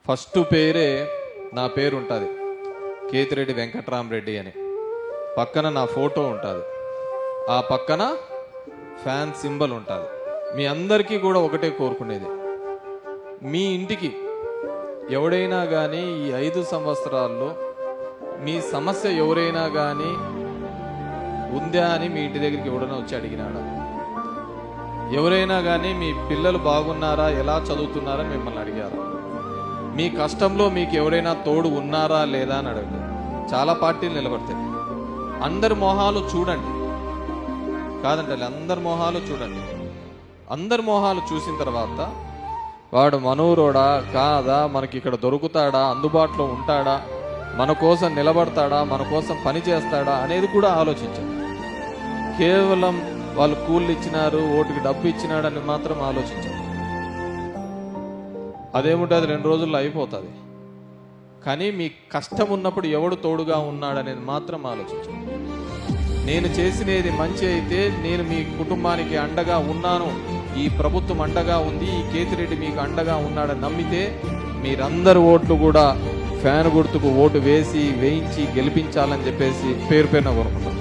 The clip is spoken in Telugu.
ఫస్ట్ పేరే నా పేరు ఉంటుంది, కేతిరెడ్డి వెంకట్రామరెడ్డి అని. పక్కన నా ఫోటో ఉంటుంది, ఆ పక్కన ఫ్యాన్ సింబల్ ఉంటుంది. మీ అందరికీ కూడా ఒకటే కోరుకునేది, మీ ఇంటికి ఎవడైనా కానీ ఈ 5 సంవత్సరాల్లో మీ సమస్య ఎవరైనా కానీ ఉందా అని మీ ఇంటి దగ్గరికి ఎవడైనా వచ్చి అడిగినాడా? ఎవరైనా కానీ మీ పిల్లలు బాగున్నారా, ఎలా చదువుతున్నారా మిమ్మల్ని అడిగారా? మీ కష్టంలో మీకు ఎవరైనా తోడు ఉన్నారా లేదా అని అడగదు. చాలా పార్టీలు నిలబడతాయి. అందరి మొహాలు చూడండి, కాదంటే అందరి మొహాలు చూడండి. అందరి మొహాలు చూసిన తర్వాత వాడు మనూరోడా కాదా, మనకి ఇక్కడ దొరుకుతాడా, అందుబాటులో ఉంటాడా, మన కోసం నిలబడతాడా, మన కోసం పని చేస్తాడా అనేది కూడా ఆలోచించండి. కేవలం వాళ్ళు కూళ్ళు ఇచ్చినారు, ఓటుకి డబ్బు ఇచ్చినాడని మాత్రం ఆలోచించండి. అదేముంటుంది, 2 రోజుల్లో అయిపోతుంది. కానీ మీ కష్టం ఉన్నప్పుడు ఎవడు తోడుగా ఉన్నాడనేది మాత్రం ఆలోచించండి. నేను చేసినది మంచి అయితే నేను మీ కుటుంబానికి అండగా ఉన్నాను, ఈ ప్రభుత్వం అండగా ఉంది, ఈ కేతిరెడ్డి మీకు అండగా ఉన్నాడని నమ్మితే మీరందరు ఓట్లు కూడా ఫ్యాన్ గుర్తుకు ఓటు వేయించి గెలిపించాలని చెప్పేసి పేరు పేరున కోరుకుంటున్నాను.